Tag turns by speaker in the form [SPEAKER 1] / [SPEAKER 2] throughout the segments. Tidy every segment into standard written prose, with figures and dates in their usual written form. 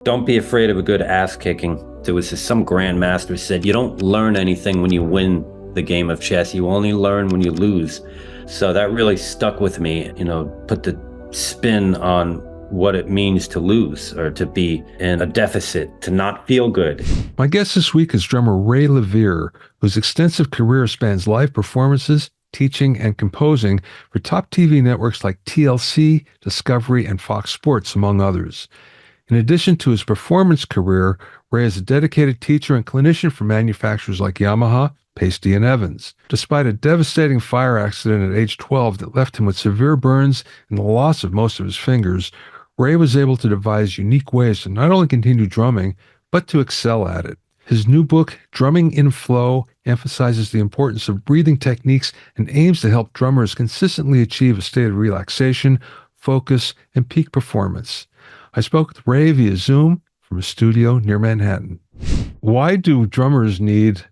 [SPEAKER 1] Don't be afraid of a good ass kicking. There was some grandmaster said, you don't learn anything when you win the game of chess. You only learn when you lose. So that really stuck with me, put the spin on what it means to lose or to be in a deficit, to not feel good.
[SPEAKER 2] My guest this week is drummer LeVier, whose extensive career spans live performances, teaching, and composing for top TV networks like TLC, Discovery, and Fox Sports, among others. In addition to his performance career, Ray is a dedicated teacher and clinician for manufacturers like Yamaha, Pasty, and Evans. Despite a devastating fire accident at age 12 that left him with severe burns and the loss of most of his fingers, Ray was able to devise unique ways to not only continue drumming, but to excel at it. His new book, Drumming in Flow, emphasizes the importance of breathing techniques and aims to help drummers consistently achieve a state of relaxation, focus, and peak performance. I spoke with Ray via Zoom from a studio near Manhattan. Why do drummers need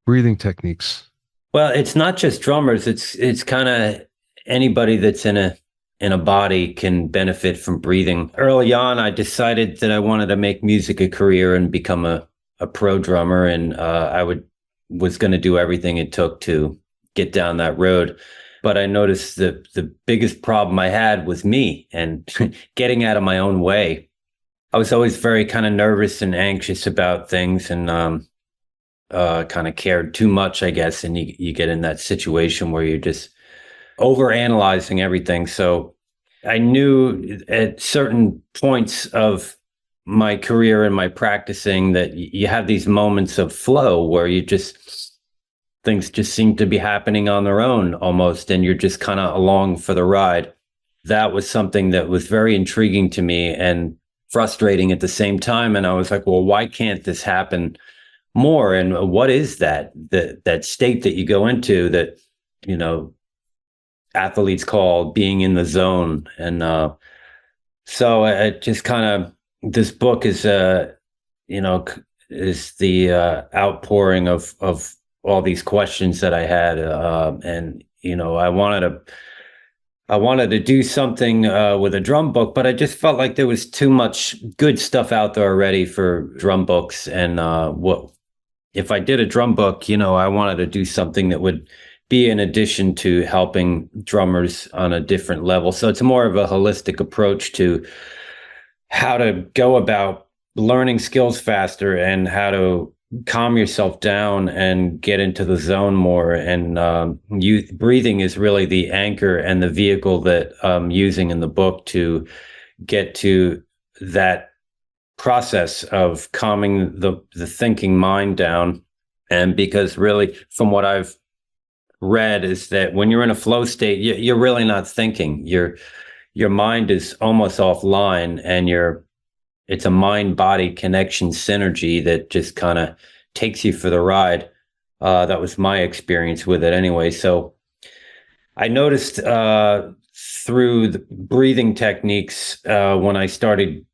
[SPEAKER 2] breathing techniques?
[SPEAKER 1] Well, it's not just drummers. It's kind of anybody that's in a body can benefit from breathing. Early on, I decided that I wanted to make music a career and become a pro drummer, and I was going to do everything it took to get down that road. But I noticed that the biggest problem I had was me and getting out of my own way. I was always very kind of nervous and anxious about things, and kind of cared too much, I guess. And you get in that situation where you're just overanalyzing everything. So I knew at certain points of my career and my practicing that you have these moments of flow where things just seem to be happening on their own almost, and you're just kind of along for the ride. That was something that was very intriguing to me and frustrating at the same time. And I was like, well, why can't this happen more? And what is that state that you go into that, athletes call being in the zone? And so it just kind of, this book is, is the outpouring of all these questions that I had. And, I wanted to do something with a drum book, but I just felt like there was too much good stuff out there already for drum books. And if I did a drum book, I wanted to do something that would be in addition to helping drummers on a different level. So it's more of a holistic approach to how to go about learning skills faster and how to calm yourself down and get into the zone more. And breathing is really the anchor and the vehicle that I'm using in the book to get to that process of calming the thinking mind down. And because really, from what I've read, is that when you're in a flow state, you're really not thinking. Your mind is almost offline, and it's a mind-body connection synergy that just kind of takes you for the ride. That was my experience with it anyway. So I noticed through the breathing techniques, when I started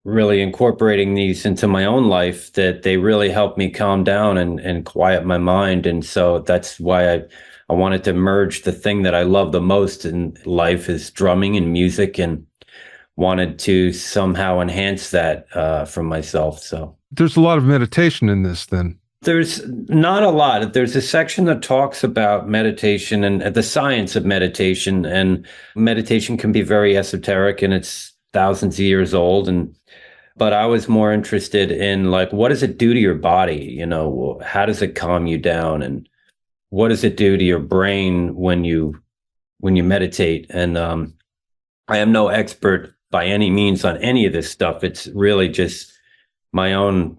[SPEAKER 1] really incorporating these into my own life, that they really helped me calm down and quiet my mind. And so that's why I wanted to merge the thing that I love the most in life is drumming and music, and wanted to somehow enhance that for myself. So
[SPEAKER 2] there's a lot of meditation in this then.
[SPEAKER 1] There's not a lot. There's a section that talks about meditation and the science of meditation, and meditation can be very esoteric and it's thousands of years old. But I was more interested in, like, what does it do to your body? How does it calm you down, and what does it do to your brain when you meditate? And I am no expert by any means on any of this stuff. It's really just my own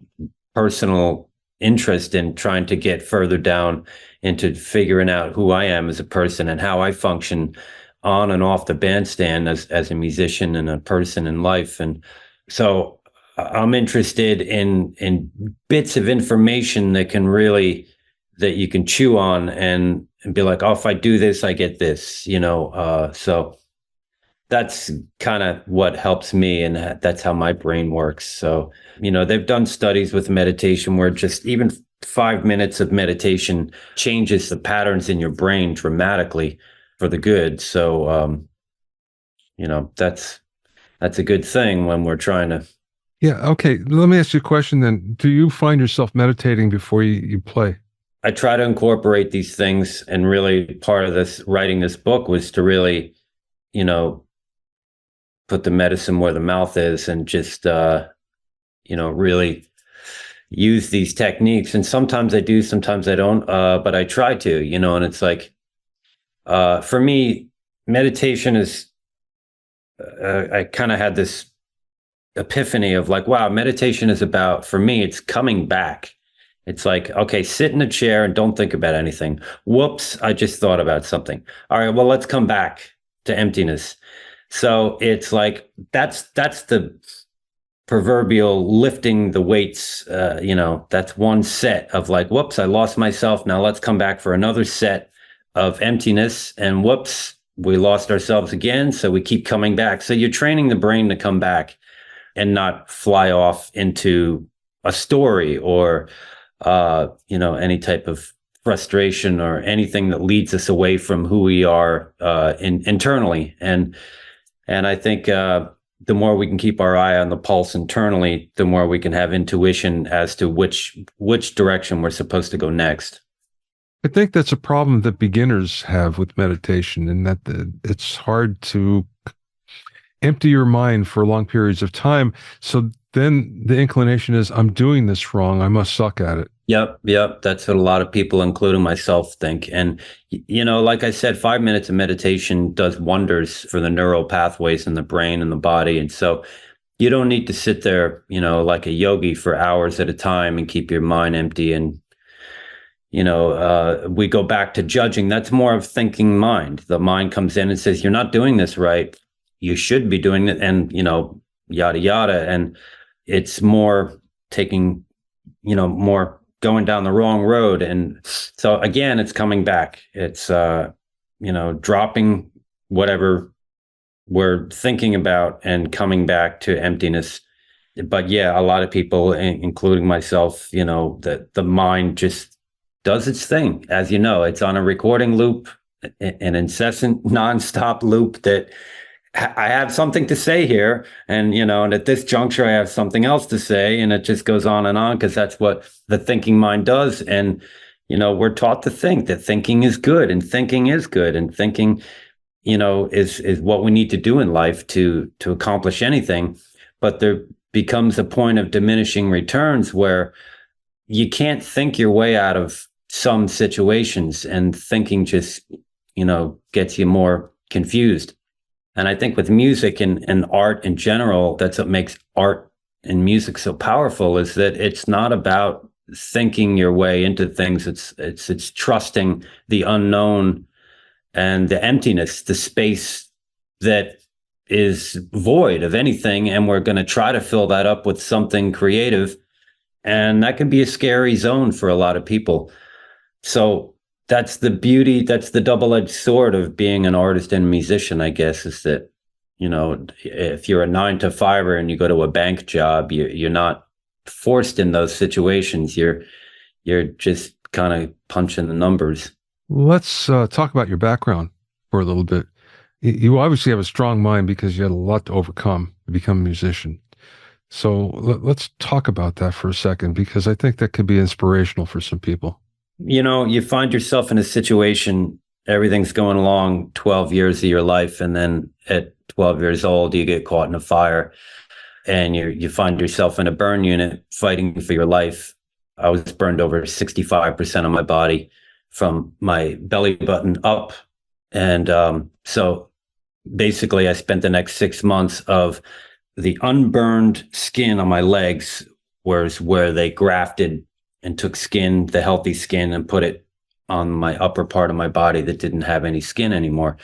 [SPEAKER 1] personal interest in trying to get further down into figuring out who I am as a person and how I function on and off the bandstand as a musician and a person in life. And so I'm interested in bits of information that you can chew on and be like, oh, if I do this, I get this, so that's kind of what helps me, and that's how my brain works. So, they've done studies with meditation where just even 5 minutes of meditation changes the patterns in your brain dramatically for the good. So, that's a good thing when we're trying to
[SPEAKER 2] Yeah. Okay. Let me ask you a question then. Do you find yourself meditating before you play?
[SPEAKER 1] I try to incorporate these things, and really part of this writing this book was to really, you know, put the medicine where the mouth is, and just really use these techniques. And sometimes I do, sometimes I don't, but I try to, and it's like, for me, meditation is, I kind of had this epiphany of like, wow, meditation is about, for me, it's coming back. It's like, okay, sit in a chair and don't think about anything. Whoops, I just thought about something. All right, well, let's come back to emptiness. So it's like, that's the proverbial lifting the weights. That's one set of like, whoops, I lost myself. Now let's come back for another set of emptiness. And whoops, we lost ourselves again. So we keep coming back. So you're training the brain to come back and not fly off into a story, or any type of frustration or anything that leads us away from who we are internally. And I think the more we can keep our eye on the pulse internally, the more we can have intuition as to which direction we're supposed to go next.
[SPEAKER 2] I think that's a problem that beginners have with meditation, and that it's hard to empty your mind for long periods of time. So then the inclination is, I'm doing this wrong. I must suck at it.
[SPEAKER 1] Yep. That's what a lot of people, including myself, think. And, like I said, 5 minutes of meditation does wonders for the neural pathways in the brain and the body. And so you don't need to sit there, like a yogi for hours at a time and keep your mind empty. And, we go back to judging. That's more of thinking mind. The mind comes in and says, you're not doing this right. You should be doing it. And, yada, yada. And it's more taking, more going down the wrong road. And so again, it's coming back. It's, dropping whatever we're thinking about and coming back to emptiness. But yeah, a lot of people, including myself, that the mind just does its thing. As you know, it's on a recording loop, an incessant, nonstop loop that I have something to say here. And at this juncture, I have something else to say. And it just goes on because that's what the thinking mind does. And, we're taught to think that thinking is good, and thinking is good. And thinking, is what we need to do in life to accomplish anything. But there becomes a point of diminishing returns where you can't think your way out of some situations, and thinking just, gets you more confused. And I think with music and art in general, that's what makes art and music so powerful, is that it's not about thinking your way into things. It's trusting the unknown and the emptiness, the space that is void of anything. And we're going to try to fill that up with something creative. And that can be a scary zone for a lot of people. So that's the beauty, that's the double-edged sword of being an artist and musician, I guess, is that, if you're a 9-to-5er and you go to a bank job, you're not forced in those situations. You're just kind of punching the numbers.
[SPEAKER 2] Let's talk about your background for a little bit. You obviously have a strong mind because you had a lot to overcome to become a musician. So let's talk about that for a second, because I think that could be inspirational for some people.
[SPEAKER 1] You find yourself in a situation, everything's going along 12 years of your life. And then at 12 years old, you get caught in a fire, and you find yourself in a burn unit fighting for your life. I was burned over 65% of my body from my belly button up. And so basically I spent the next 6 months of the unburned skin on my legs was where they grafted and took skin, the healthy skin, and put it on my upper part of my body that didn't have any skin anymore.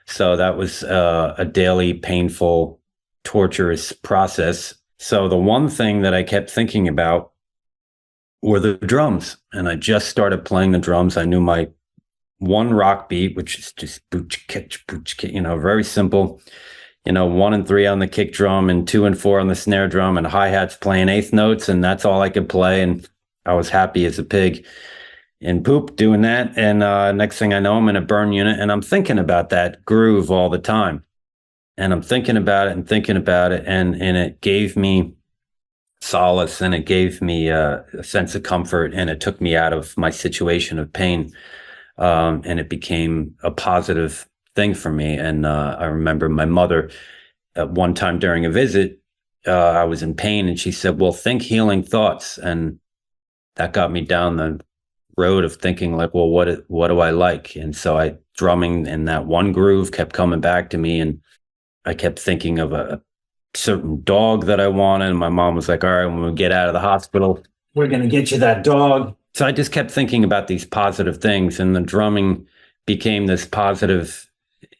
[SPEAKER 1] So that was a daily, painful, torturous process. So the one thing that I kept thinking about were the drums. And I just started playing the drums. I knew my one rock beat, which is just booch, catch, very simple. 1 and 3 on the kick drum, and 2 and 4 on the snare drum, and hi-hats playing eighth notes. And that's all I could play. And I was happy as a pig in poop doing that. And next thing I know, I'm in a burn unit, and I'm thinking about that groove all the time. And I'm thinking about it and thinking about it. And it gave me solace, and it gave me a sense of comfort, and it took me out of my situation of pain. And it became a positive thing for me. And I remember my mother at one time during a visit, I was in pain, and she said, well, think healing thoughts. And that got me down the road of thinking like, well, what do I like? And so I drumming in that one groove kept coming back to me, and I kept thinking of a certain dog that I wanted. And my mom was like, all right, when we get out of the hospital, we're going to get you that dog. So I just kept thinking about these positive things, and the drumming became this positive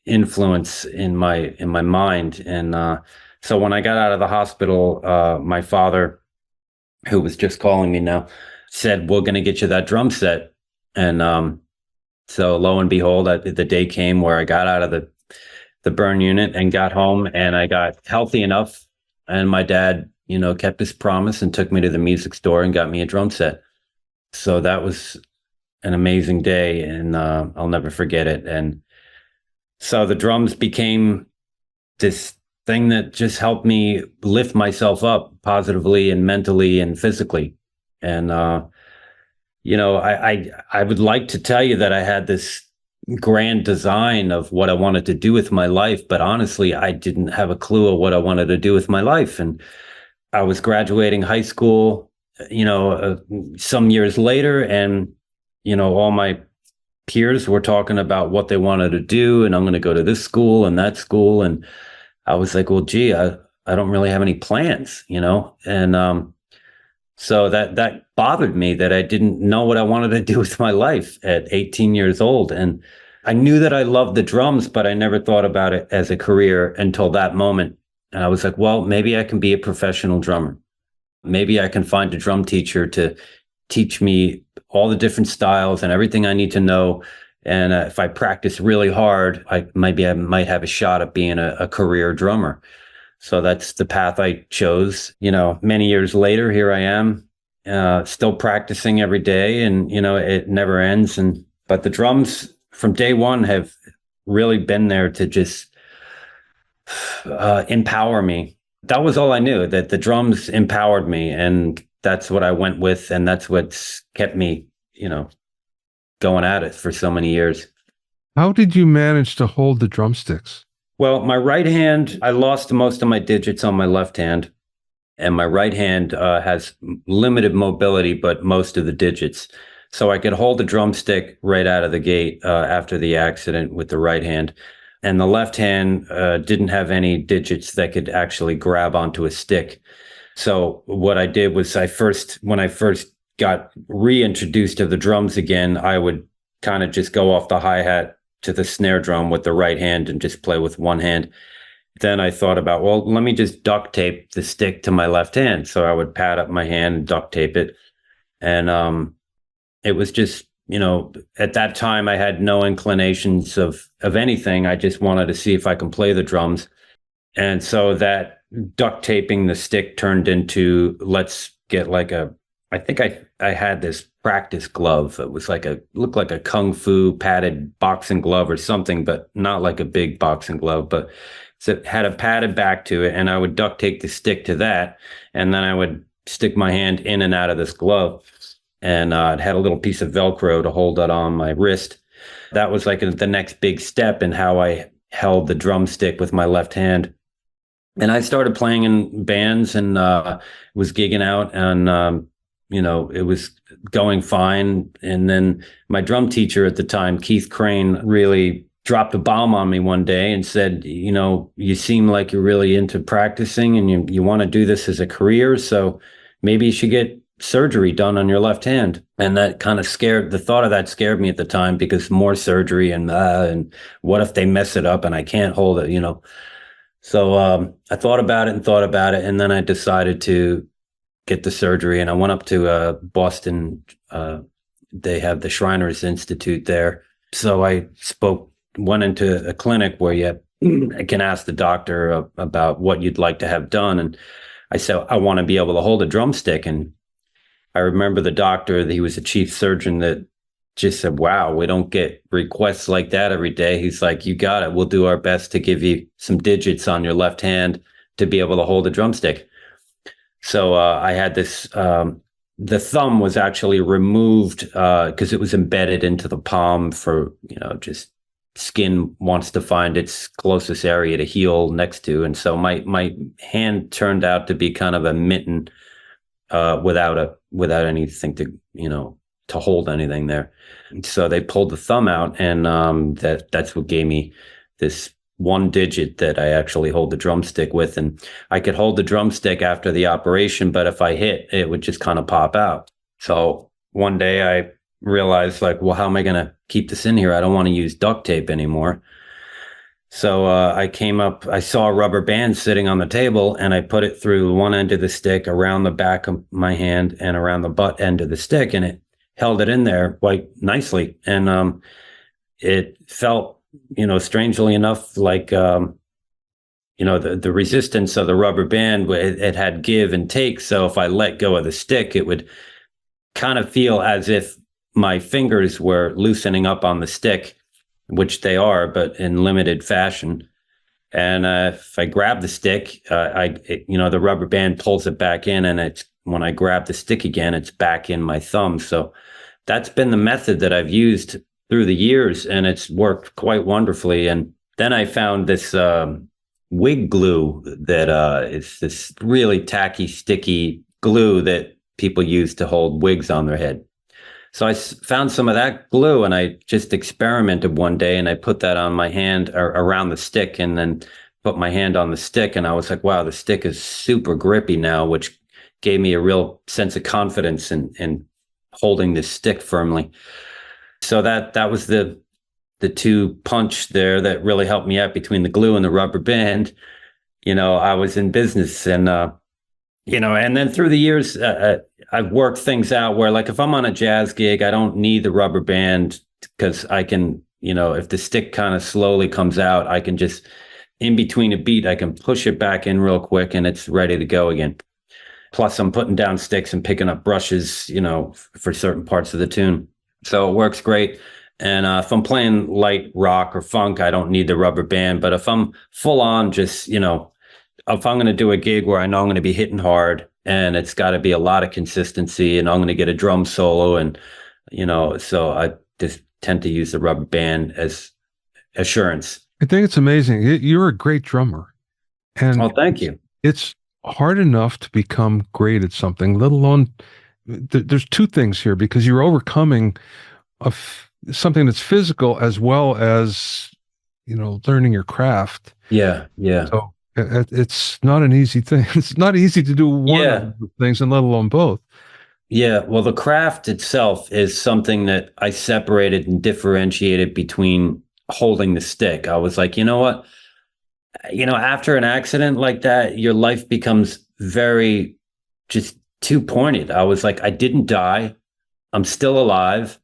[SPEAKER 1] influence in my mind. And so when I got out of the hospital, my father, who was just calling me now, said, we're going to get you that drum set. And so lo and behold, the day came where I got out of the burn unit and got home, and I got healthy enough. And my dad, kept his promise and took me to the music store and got me a drum set. So that was an amazing day, and I'll never forget it. And so the drums became this thing that just helped me lift myself up positively and mentally and physically. And I would like to tell you that I had this grand design of what I wanted to do with my life, but honestly, I didn't have a clue of what I wanted to do with my life. And I was graduating high school, some years later, and all my peers were talking about what they wanted to do, and I'm going to go to this school and that school, and I was like, well, gee, I don't really have any plans, and so that bothered me, that I didn't know what I wanted to do with my life at 18 years old. And I knew that I loved the drums, but I never thought about it as a career until that moment. And I was like, well, maybe I can be a professional drummer. Maybe I can find a drum teacher to teach me all the different styles and everything I need to know. And if I practice really hard, I might have a shot at being a career drummer. So that's the path I chose. Many years later, here I am, still practicing every day, and it never ends. But the drums from day one have really been there to just empower me. That was all I knew, that the drums empowered me, and that's what I went with, and that's what's kept me, going at it for so many years.
[SPEAKER 2] How did you manage to hold the drumsticks?
[SPEAKER 1] Well, my right hand, I lost most of my digits on my left hand, and my right hand has limited mobility, but most of the digits. So I could hold the drumstick right out of the gate after the accident with the right hand. And the left hand didn't have any digits that could actually grab onto a stick. So what I did was when I first got reintroduced to the drums again, I would kind of just go off the hi-hat to the snare drum with the right hand and just play with one hand. Then I thought about, well, let me just duct tape the stick to my left hand. So I would pad up my hand and duct tape it. And it was just, at that time I had no inclinations of anything. I just wanted to see if I can play the drums. And so that duct taping the stick turned into, let's get I think I had this practice glove. It was looked like a kung fu padded boxing glove or something, but not like a big boxing glove, but it had a padded back to it. And I would duct tape the stick to that. And then I would stick my hand in and out of this glove. And it had a little piece of Velcro to hold it on my wrist. That was the next big step in how I held the drumstick with my left hand. And I started playing in bands and was gigging out, and it was going fine. And then my drum teacher at the time, Keith Crane, really dropped a bomb on me one day and said, you seem like you're really into practicing, and you want to do this as a career. So maybe you should get surgery done on your left hand. And that kind of the thought of that scared me at the time, because more surgery and what if they mess it up and I can't hold it, So I thought about it, and then I decided to get the surgery. And I went up to Boston. They have the Shriners Institute there. So I went into a clinic where I can ask the doctor about what you'd like to have done. And I said, I want to be able to hold a drumstick. And I remember the doctor, he was a chief surgeon, that just said, wow, we don't get requests like that every day. He's like, you got it. We'll do our best to give you some digits on your left hand to be able to hold a drumstick. So I had this. The thumb was actually removed because it was embedded into the palm for just skin wants to find its closest area to heal next to, and so my hand turned out to be kind of a mitten without anything to hold anything there. So they pulled the thumb out, and that's what gave me this one digit that I actually hold the drumstick with. And I could hold the drumstick after the operation, but if I hit, it would just kind of pop out. So one day I realized, like, well, how am I going to keep this in here? I don't want to use duct tape anymore. So I saw a rubber band sitting on the table, and I put it through one end of the stick, around the back of my hand, and around the butt end of the stick, and it held it in there quite nicely. And it felt, strangely enough, like, the resistance of the rubber band, it had give and take. So if I let go of the stick, it would kind of feel as if my fingers were loosening up on the stick, which they are, but in limited fashion. And if I grab the stick, the rubber band pulls it back in, and when I grab the stick again, it's back in my thumb. So that's been the method that I've used through the years, and it's worked quite wonderfully. And then I found this wig glue that is this really tacky, sticky glue that people use to hold wigs on their head. So I found some of that glue, and I just experimented one day, and I put that on my hand or around the stick, and then put my hand on the stick. And I was like, wow, the stick is super grippy now, which gave me a real sense of confidence in holding this stick firmly. So that was the two punch there that really helped me out. Between the glue and the rubber band, I was in business. And and then through the years, I've worked things out where, like, if I'm on a jazz gig, I don't need the rubber band, because I can, if the stick kind of slowly comes out, I can just, in between a beat, I can push it back in real quick, and it's ready to go again. Plus, I'm putting down sticks and picking up brushes, for certain parts of the tune. So it works great. And if I'm playing light rock or funk, I don't need the rubber band. But if I'm full on, just, if I'm going to do a gig where I know I'm going to be hitting hard, and it's got to be a lot of consistency, and I'm going to get a drum solo, and, so I just tend to use the rubber band as assurance.
[SPEAKER 2] I think it's amazing. You're a great drummer. And
[SPEAKER 1] Oh, thank you.
[SPEAKER 2] it's hard enough to become great at something, let alone there's two things here, because you're overcoming something that's physical as well as, learning your craft.
[SPEAKER 1] Yeah. Yeah.
[SPEAKER 2] So it's not an easy thing. It's not easy to do one of the things, and let alone both.
[SPEAKER 1] Yeah. Well, the craft itself is something that I separated and differentiated between holding the stick. I was like, you know what? After an accident like that, your life becomes very just too pointed. I was like, I didn't die. I'm still alive.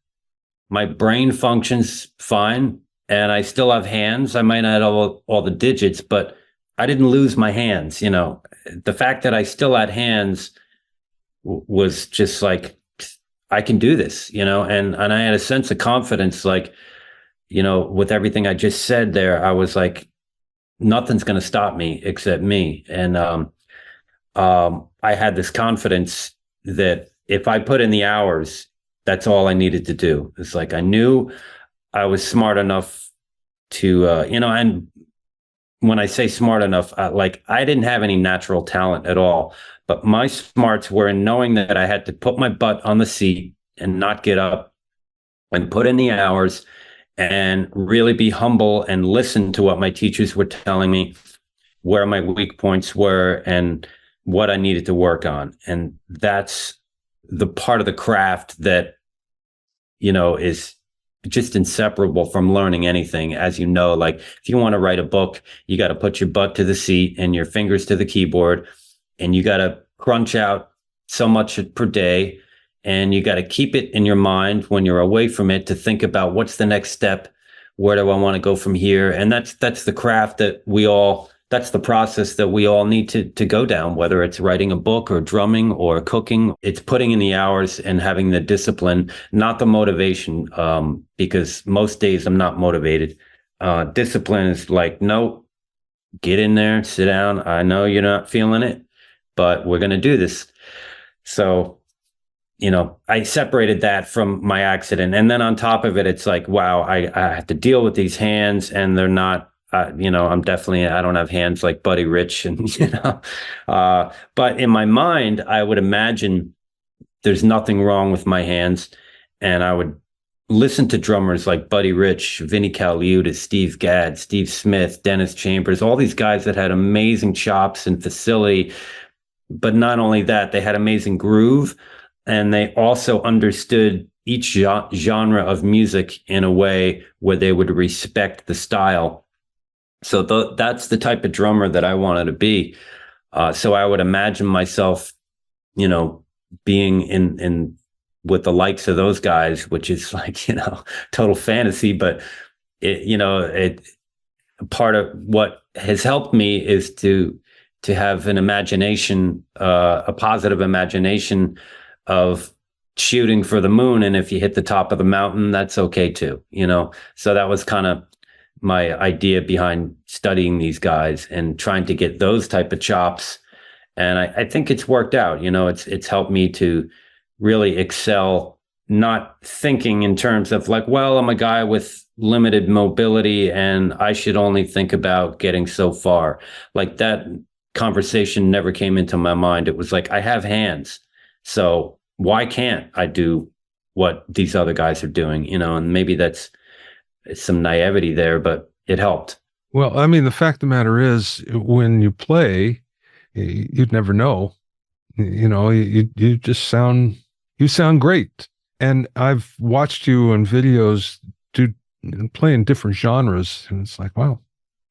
[SPEAKER 1] My brain functions fine, and I still have hands. I might not have all the digits, but I didn't lose my hands. The fact that I still had hands was just like, I can do this, and I had a sense of confidence, like, with everything I just said there. I was like, nothing's going to stop me except me. And I had this confidence that if I put in the hours, that's all I needed to do. It's like, I knew I was smart enough to, and when I say smart enough, I didn't have any natural talent at all, but my smarts were in knowing that I had to put my butt on the seat and not get up, and put in the hours, and really be humble and listen to what my teachers were telling me, where my weak points were, and what I needed to work on. And that's the part of the craft that, is just inseparable from learning anything. As you know, like, if you want to write a book, you got to put your butt to the seat and your fingers to the keyboard, and you got to crunch out so much per day. And you got to keep it in your mind when you're away from it, to think about what's the next step. Where do I want to go from here? And that's the craft that's the process that we all need to go down, whether it's writing a book or drumming or cooking. It's putting in the hours and having the discipline, not the motivation, because most days I'm not motivated. Discipline is like, no, get in there, sit down. I know you're not feeling it. but we're going to do this. So, I separated that from my accident. And then on top of it, it's like, wow, I have to deal with these hands, and they're not, I don't have hands like Buddy Rich. And, but in my mind, I would imagine there's nothing wrong with my hands. And I would listen to drummers like Buddy Rich, Vinnie Colaiuta, Steve Gadd, Steve Smith, Dennis Chambers, all these guys that had amazing chops and facility. But not only that, they had amazing groove, and they also understood each genre of music in a way where they would respect the style. So that's the type of drummer that I wanted to be. So I would imagine myself, being in with the likes of those guys, which is like, total fantasy. But it part of what has helped me is to have an imagination, a positive imagination of shooting for the moon. And if you hit the top of the mountain, that's okay too, So that was kind of my idea behind studying these guys and trying to get those type of chops. And I think it's worked out. It's helped me to really excel, not thinking in terms of like, well, I'm a guy with limited mobility and I should only think about getting so far. Like, that conversation never came into my mind. It was like, I have hands, so why can't I do what these other guys are doing? And maybe that's some naivety there, but it helped.
[SPEAKER 2] Well, I mean, the fact of the matter is, when you play, you'd never know. You just sound great. And I've watched you in videos play in different genres, and it's like, wow,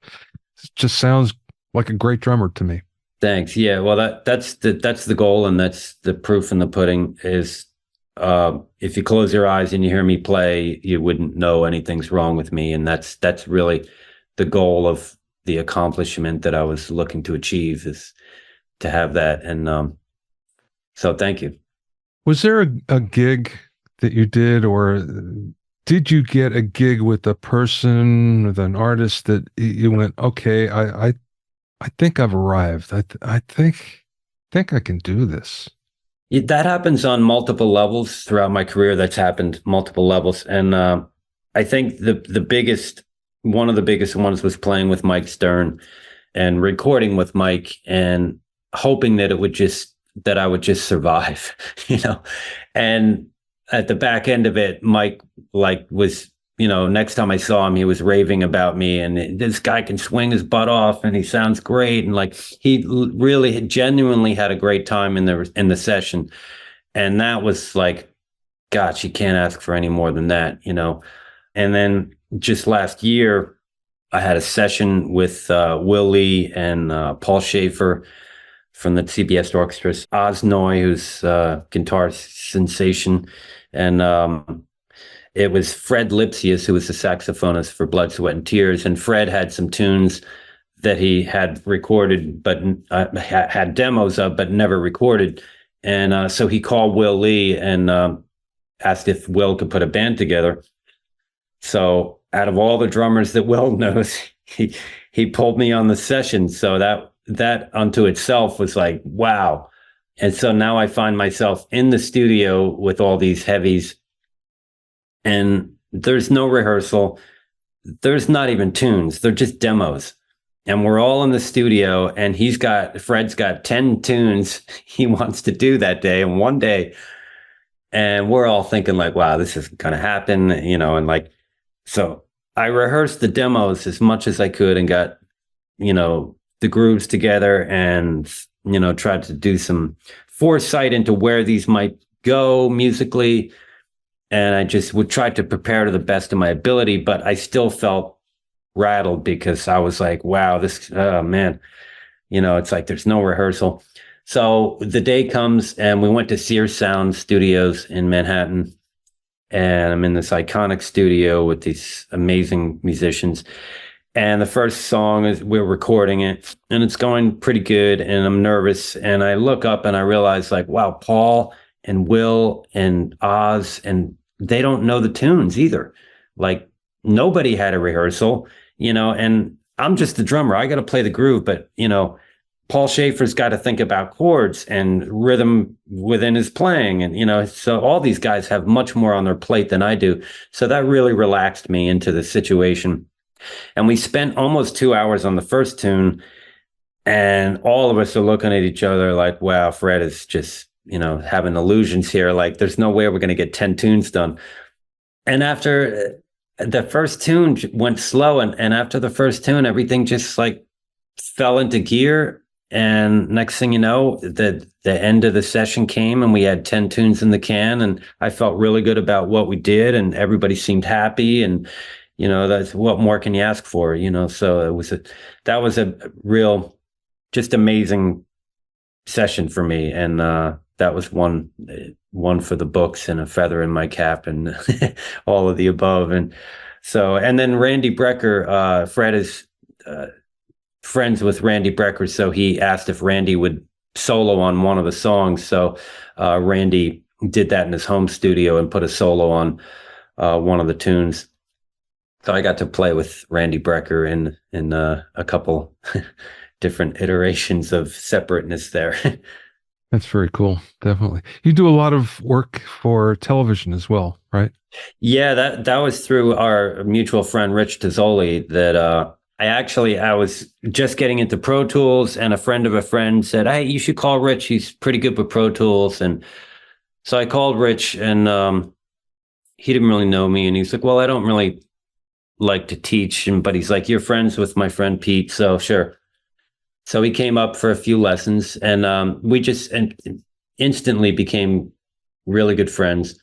[SPEAKER 2] it just sounds like a great drummer to me.
[SPEAKER 1] Thanks. Yeah. Well, that's the goal, and that's the proof in the pudding is, if you close your eyes and you hear me play, you wouldn't know anything's wrong with me. And that's really the goal of the accomplishment that I was looking to achieve, is to have that. And so thank you.
[SPEAKER 2] Was there a gig that you did, or did you get a gig with a person, with an artist that you went, okay, I think I've arrived. I think I can do this.
[SPEAKER 1] That happens on multiple levels throughout my career. That's happened multiple levels. And I think one of the biggest ones was playing with Mike Stern and recording with Mike and hoping that I would just survive, And at the back end of it, Mike was, next time I saw him, he was raving about me, and this guy can swing his butt off and he sounds great. And he really genuinely had a great time in the session. And that was like, gosh, you can't ask for any more than that, And then just last year, I had a session with Will Lee and Paul Schaefer from the CBS Orchestras, Oz Noy, who's a guitar sensation, and it was Fred Lipsius, who was the saxophonist for Blood, Sweat, and Tears. And Fred had some tunes that he had recorded, but had demos of, but never recorded. And so he called Will Lee and asked if Will could put a band together. So out of all the drummers that Will knows, he pulled me on the session. So that unto itself was like, wow. And so now I find myself in the studio with all these heavies, and there's no rehearsal. There's not even tunes. They're just demos. And we're all in the studio, and Fred's got 10 tunes he wants to do that day in one day. And we're all thinking like, wow, this isn't going to happen, and so I rehearsed the demos as much as I could and got, the grooves together and, tried to do some foresight into where these might go musically. And I just would try to prepare to the best of my ability, but I still felt rattled because I was like, wow, oh man, it's like there's no rehearsal. So the day comes and we went to Sears Sound Studios in Manhattan, and I'm in this iconic studio with these amazing musicians. And the first song we're recording it, and it's going pretty good, and I'm nervous. And I look up and I realize like, wow, Paul and Will and Oz, and they don't know the tunes either. Like, nobody had a rehearsal, and I'm just the drummer. I got to play the groove, but, Paul Schaefer's got to think about chords and rhythm within his playing. And, so all these guys have much more on their plate than I do. So that really relaxed me into the situation. And we spent almost 2 hours on the first tune. And all of us are looking at each other like, wow, Fred is just, having illusions here. Like, there's no way we're going to get 10 tunes done. And after the first tune went slow, and after the first tune, everything just like fell into gear. And next thing you know, the end of the session came and we had 10 tunes in the can, and I felt really good about what we did, and everybody seemed happy. And, that's what more can you ask for, so that was a real, just amazing session for me. And, that was one for the books and a feather in my cap and all of the above. And so, and then Randy Brecker, Fred is, friends with Randy Brecker, so he asked if Randy would solo on one of the songs. So Randy did that in his home studio and put a solo on one of the tunes. So I got to play with Randy Brecker in a couple different iterations of separateness there.
[SPEAKER 2] That's very cool. Definitely. You do a lot of work for television as well, right?
[SPEAKER 1] Yeah, that was through our mutual friend Rich Tozzoli that I was just getting into Pro Tools, and a friend of a friend said, "Hey, you should call Rich. He's pretty good with Pro Tools." And so I called Rich, and he didn't really know me. And he's like, "Well, I don't really like to teach." But he's like, "You're friends with my friend Pete, so sure." So he came up for a few lessons, and we just instantly became really good friends.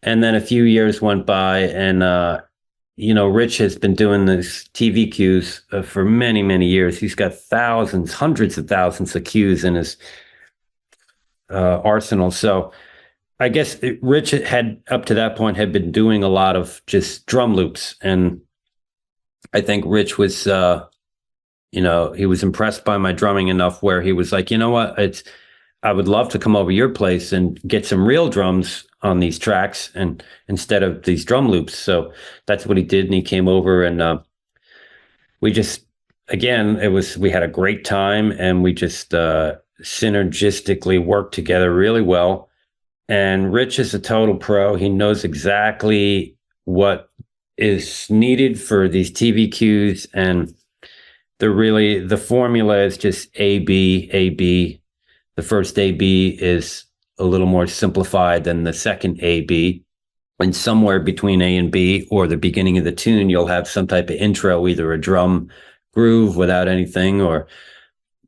[SPEAKER 1] And then a few years went by, and Rich has been doing this TV cues for many, many years. He's got thousands, hundreds of thousands of cues in his arsenal. So I guess Rich had, up to that point, had been doing a lot of just drum loops. And I think Rich was, he was impressed by my drumming enough where he was like, you know what, I would love to come over your place and get some real drums on these tracks and instead of these drum loops. So that's what he did. And he came over, and we just, again, we had a great time, and we just synergistically worked together really well. And Rich is a total pro. He knows exactly what is needed for these TV cues. And the formula is just A, B, A, B. The first A, B is a little more simplified than the second A, B. And somewhere between A and B, or the beginning of the tune, you'll have some type of intro, either a drum groove without anything, or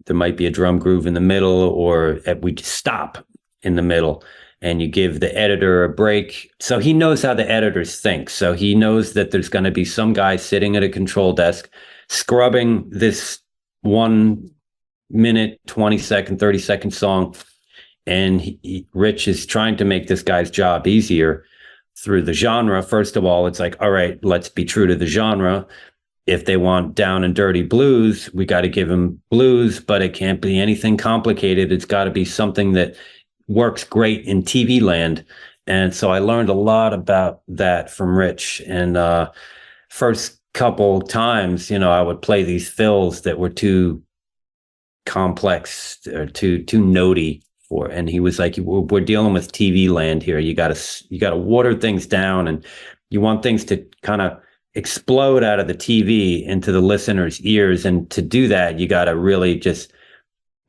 [SPEAKER 1] there might be a drum groove in the middle, or we just stop in the middle and you give the editor a break. So he knows how the editors think. So he knows that there's going to be some guy sitting at a control desk scrubbing this 1 minute, 20-second, 30-second song. And Rich is trying to make this guy's job easier through the genre. First of all, it's like, all right, let's be true to the genre. If they want down and dirty blues, we got to give them blues, but it can't be anything complicated. It's got to be something that works great in TV land. And so I learned a lot about that from Rich. And first couple times, I would play these fills that were too complex or too notey for, and he was like, we're dealing with TV land here. You got to water things down, and you want things to kind of explode out of the TV into the listener's ears. And to do that, you got to really just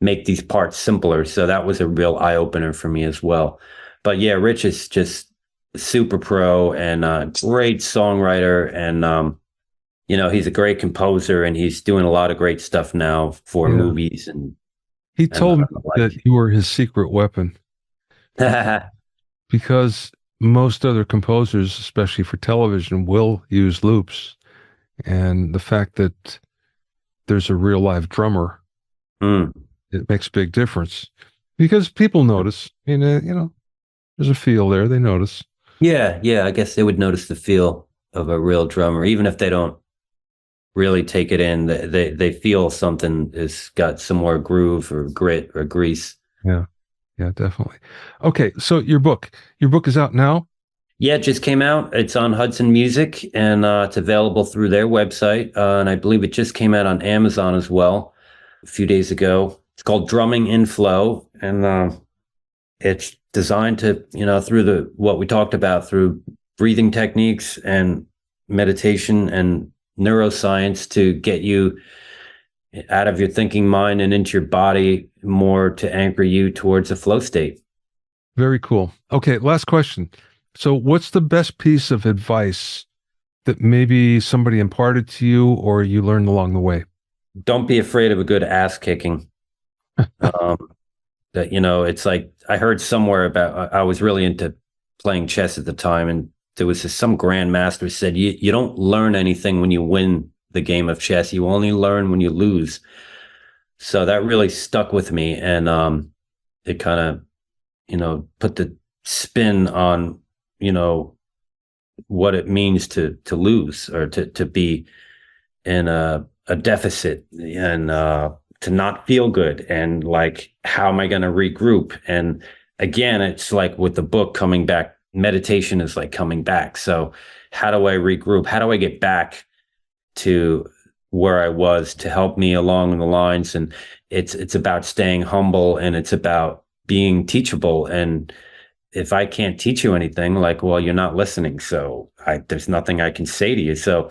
[SPEAKER 1] make these parts simpler. So that was a real eye opener for me as well. But yeah, Rich is just super pro and a great songwriter. And, he's a great composer, and he's doing a lot of great stuff now for movies. And
[SPEAKER 2] he told me that you were his secret weapon because most other composers, especially for television, will use loops. And the fact that there's a real live drummer, it makes a big difference because people notice, there's a feel there. They notice.
[SPEAKER 1] Yeah. I guess they would notice the feel of a real drummer, even if they don't really take it in. They feel something has got some more groove or grit or grease.
[SPEAKER 2] Yeah, definitely. Okay, so your book is out now?
[SPEAKER 1] Yeah, it just came out. It's on Hudson Music, and it's available through their website. And I believe it just came out on Amazon as well a few days ago. It's called Drumming in Flow, and it's designed to, through what we talked about, through breathing techniques and meditation and neuroscience, to get you out of your thinking mind and into your body more, to anchor you towards a flow state.
[SPEAKER 2] Very cool. Okay, last question. So what's the best piece of advice that maybe somebody imparted to you or you learned along the way?
[SPEAKER 1] Don't be afraid of a good ass kicking. That, it's like, I heard somewhere about, I was really into playing chess at the time, and there was some grandmaster said, you don't learn anything when you win the game of chess. You only learn when you lose. So that really stuck with me. And it kind of, put the spin on, what it means to lose, or to be in a deficit, and to not feel good, and like, how am I going to regroup? And again, it's like with the book coming back, meditation is like coming back. So how do I regroup? How do I get back to where I was, to help me along the lines? And it's about staying humble, and it's about being teachable. And if I can't teach you anything, like, well, you're not listening. So there's nothing I can say to you. So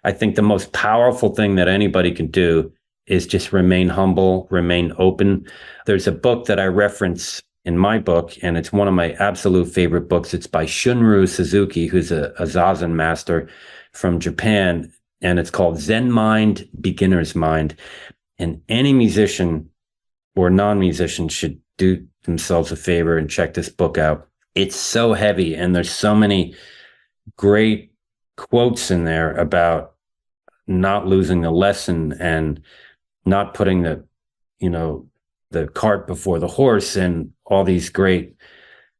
[SPEAKER 1] I think the most powerful thing that anybody can do is just remain humble, remain open. There's a book that I reference in my book, and it's one of my absolute favorite books. It's by Shunryu Suzuki, who's a Zazen master from Japan, and it's called Zen Mind, Beginner's Mind. And any musician or non-musician should do themselves a favor and check this book out. It's so heavy, and there's so many great quotes in there about not losing the lesson, and not putting the cart before the horse, and all these great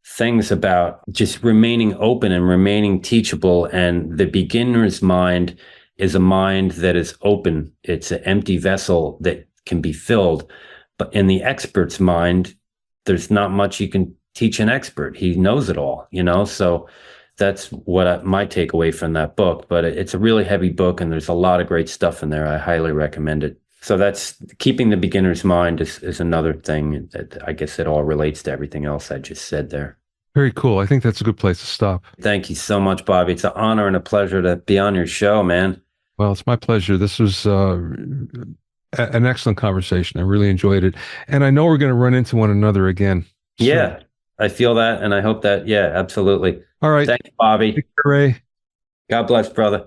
[SPEAKER 1] things about just remaining open and remaining teachable. And the beginner's mind is a mind that is open. It's an empty vessel that can be filled. But in the expert's mind, there's not much you can teach an expert. He knows it all, So that's what my takeaway from that book. But it's a really heavy book, and there's a lot of great stuff in there. I highly recommend it. So that's keeping the beginner's mind is another thing that I guess it all relates to everything else I just said there.
[SPEAKER 2] Very cool. I think that's a good place to stop.
[SPEAKER 1] Thank you so much, Bobby. It's an honor and a pleasure to be on your show, man.
[SPEAKER 2] Well, it's my pleasure. This was an excellent conversation. I really enjoyed it. And I know we're going to run into one another again soon.
[SPEAKER 1] Yeah, I feel that. And I hope that, yeah, absolutely.
[SPEAKER 2] All right.
[SPEAKER 1] Thanks, Bobby.
[SPEAKER 2] Take care, Ray.
[SPEAKER 1] God bless, brother.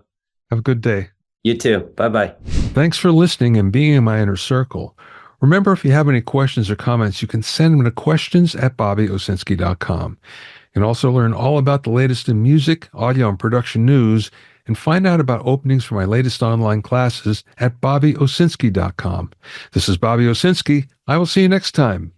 [SPEAKER 2] Have a good day.
[SPEAKER 1] You too. Bye-bye.
[SPEAKER 2] Thanks for listening and being in my inner circle. Remember, if you have any questions or comments, you can send them to questions@bobbyowsinski.com. You can also learn all about the latest in music, audio, and production news, and find out about openings for my latest online classes at bobbyowsinski.com. This is Bobby Owsinski. I will see you next time.